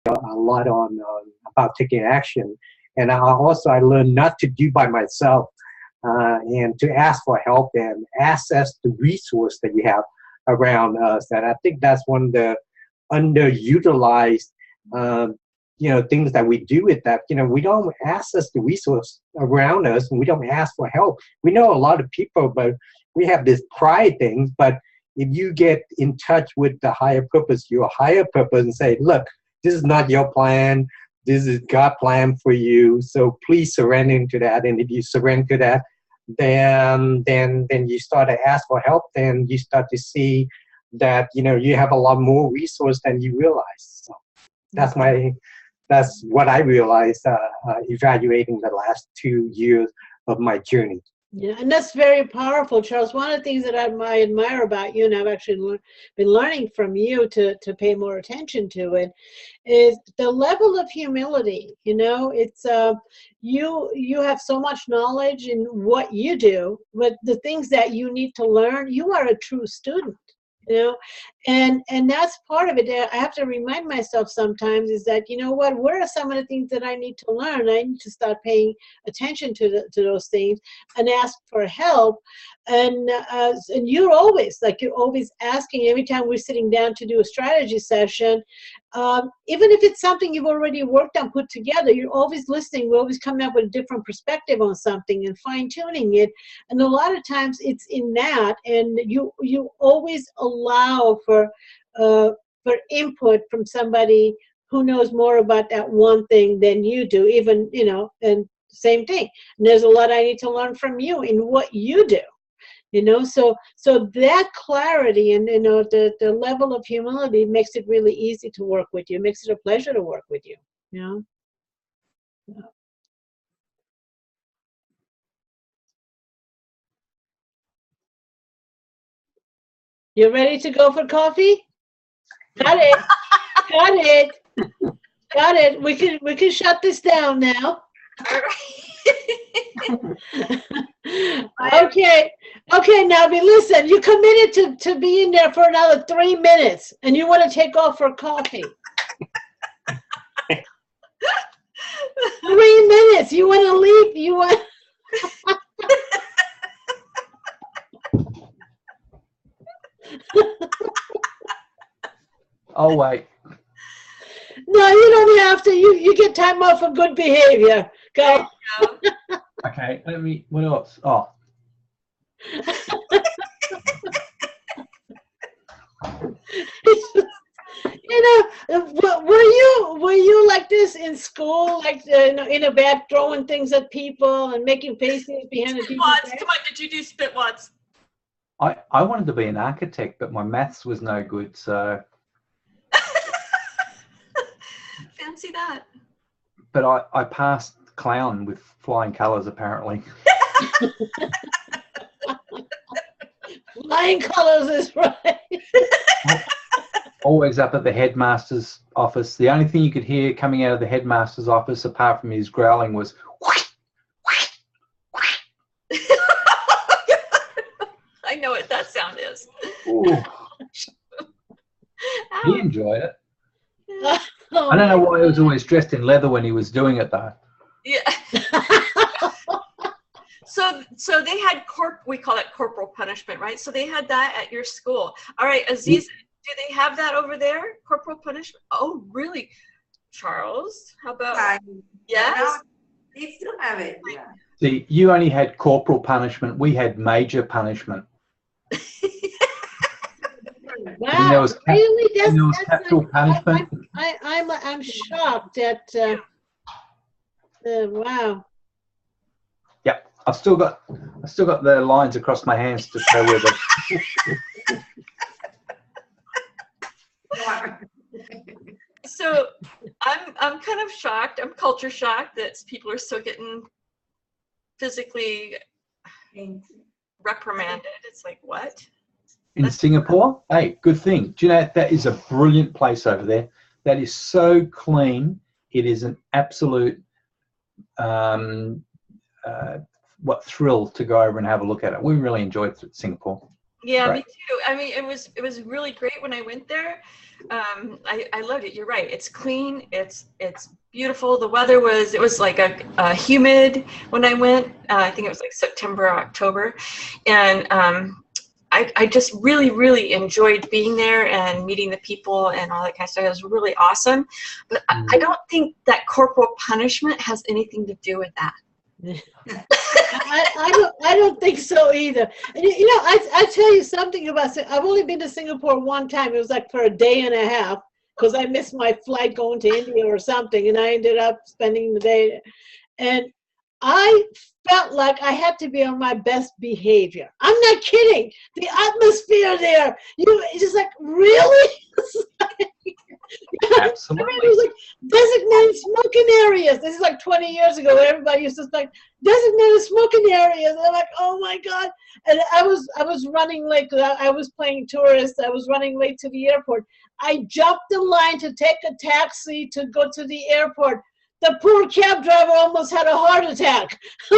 a lot on about taking action. And I learned not to do by myself, and to ask for help and access the resource that you have around us. And I think that's one of the underutilized things that we do with that. We don't access the resource around us, and we don't ask for help. We know a lot of people, but we have this pride thing. But if you get in touch with the higher purpose, your higher purpose, and say, look, this is not your plan, this is God's plan for you, so please surrender to that. And if you surrender to that, then you start to ask for help, then you start to see that you have a lot more resource than you realize. So that's what I realized evaluating the last 2 years of my journey. Yeah, and that's very powerful, Charles. One of the things that I admire about you, and I've actually been learning from you to pay more attention to it, is the level of humility. It's you have so much knowledge in what you do, but the things that you need to learn, you are a true student. And that's part of it. I have to remind myself sometimes is that, what are some of the things that I need to learn? I need to start paying attention to those things and ask for help. And you're always asking every time we're sitting down to do a strategy session, even if it's something you've already worked on, put together, you're always listening. We're always coming up with a different perspective on something and fine-tuning it. And a lot of times it's in that, and you always allow for input from somebody who knows more about that one thing than you do, even, and same thing. And there's a lot I need to learn from you in what you do. So that clarity and the level of humility makes it really easy to work with you. It makes it a pleasure to work with you. Yeah. You ready to go for coffee? Got it. Got it. Got it. We can shut this down now. Okay. Okay, now listen, you committed to be in there for another 3 minutes, and you want to take off for coffee. 3 minutes. You want to leave? You want? Oh wait. No, you don't have to. You get time off for good behavior. Go. Okay, what else? Oh. Were you like this in school, like in a bed, throwing things at people and making faces behind the people? Come on, did you do spit wads? I wanted to be an architect, but my maths was no good, so. Fancy that. But I passed clown with flying colours, apparently. Flying colours is right. Always up at the headmaster's office. The only thing you could hear coming out of the headmaster's office, apart from his growling, was. I know what that sound is. He enjoyed it. I don't know why he was always dressed in leather when he was doing it, though. Yeah. So they had we call it corporal punishment, right? So they had that at your school. All right, Aziz, do they have that over there? Corporal punishment? Oh, really? Charles, how about? Yes. They still have it. Yeah. See, you only had corporal punishment. We had major punishment. Wow, there was really? There was capital punishment. I'm shocked at. Wow. Yep, I've still got the lines across my hands to show where the. So I'm kind of shocked. I'm culture shocked that people are still getting physically reprimanded. It's like, what? In Singapore? Hey, good thing. Do you know that is a brilliant place over there? That is so clean. It is an absolute thrill to go over and have a look at it. We really enjoyed Singapore. Yeah, Right. me too. I mean, it was really great when I went there. I loved it. You're right. It's clean. It's beautiful. The weather was, it was like a humid when I went. I think it was like September or October, and I just really enjoyed being there and meeting the people and all that kind of stuff. It was really awesome. But I don't think that corporal punishment has anything to do with that. I don't think so either. And you know, I tell you something about, I've only been to Singapore one time. It was like for a day and a half because I missed my flight going to India or something, and I ended up spending the day. And I felt like I had to be on my best behavior. I'm not kidding. The atmosphere there, it's just like, really? Absolutely. I mean, it was like designated smoking areas. This is like 20 years ago. Everybody used to like designated smoking areas. And I'm like, oh my God. And I was running late because I was playing tourist. I was running late to the airport. I jumped the line to take a taxi to go to the airport. The poor cab driver almost had a heart attack. I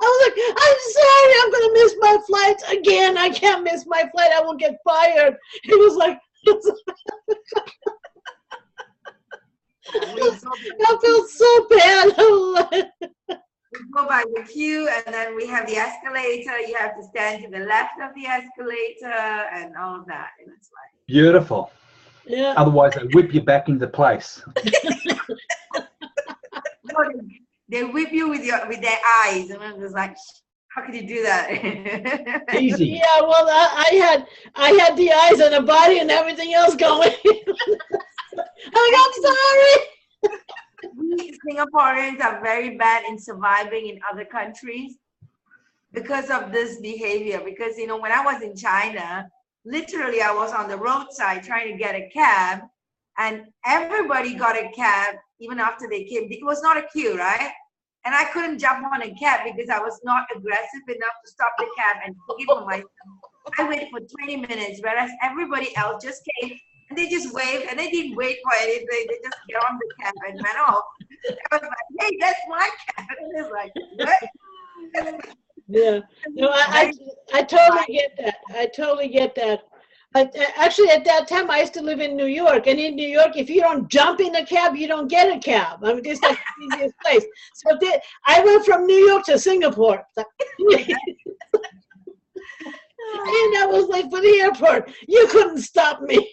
was like, I'm sorry, I'm going to miss my flights again. I can't miss my flight. I will get fired. He was like, I felt so bad. We go by the queue, and then we have the escalator. You have to stand to the left of the escalator and all of that. And it's like, Beautiful. Yeah. Otherwise, they whip you back into place. they whip you with their eyes, and I'm just like, how can you do that? Easy. Yeah, well, I had the eyes and the body and everything else going. I'm sorry. We Singaporeans are very bad in surviving in other countries because of this behavior. Because, you know, when I was in China, literally I was on the roadside trying to get a cab, and everybody got a cab even after they came. It was not a queue, right? And I couldn't jump on a cab because I was not aggressive enough to stop the cab and take it for myself. I waited for 20 minutes, whereas everybody else just came and they just waved, and they didn't wait for anything. They just get on the cab and went off. I was like, hey, that's my cab. And it's like, what? Yeah. No, I totally get that. I totally get that. Actually, at that time, I used to live in New York, and in New York, if you don't jump in a cab, you don't get a cab. I mean, it's like the easiest place. So I went from New York to Singapore. And I was late for the airport. You couldn't stop me.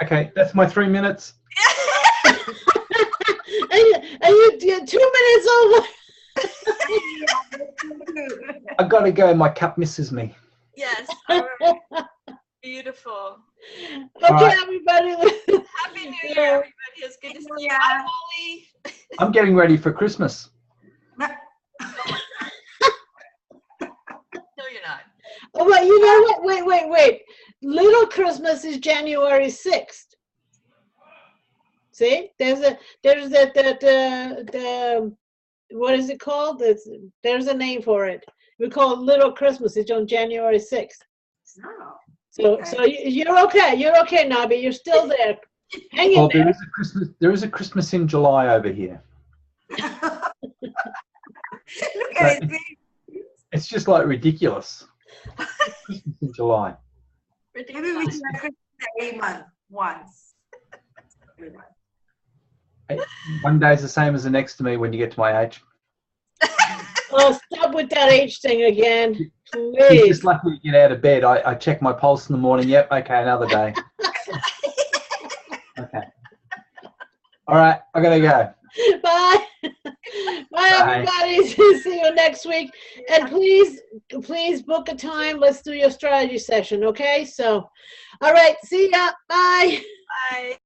Okay, that's my 3 minutes. and you're 2 minutes over. I gotta go. My cup misses me. Yes. All right. Beautiful. Okay, right. everybody. Happy New Year, everybody. It's good to see you. Bye, Molly. I'm getting ready for Christmas. No, you're not. Oh, well, you know what? Wait. Little Christmas is January 6th. See, there's what is it called? There's a name for it. We call it Little Christmas. It's on January 6th. Oh, So okay. so you're okay. You're okay, Nabi. You're still there. Hang in Well, there. there is a Christmas in July over here. Look at it. It's just like ridiculous. Christmas in July. Maybe we should have Christmas every month, once. Every month. One day's the same as the next to me when you get to my age. Oh, stop with that age thing again, You're please. just lucky to get out of bed. I check my pulse in the morning. Yep, okay, another day. Okay. All right, I gotta go. Bye. Bye, everybody. See you next week. And please book a time. Let's do your strategy session, okay? So, all right. See ya. Bye. Bye.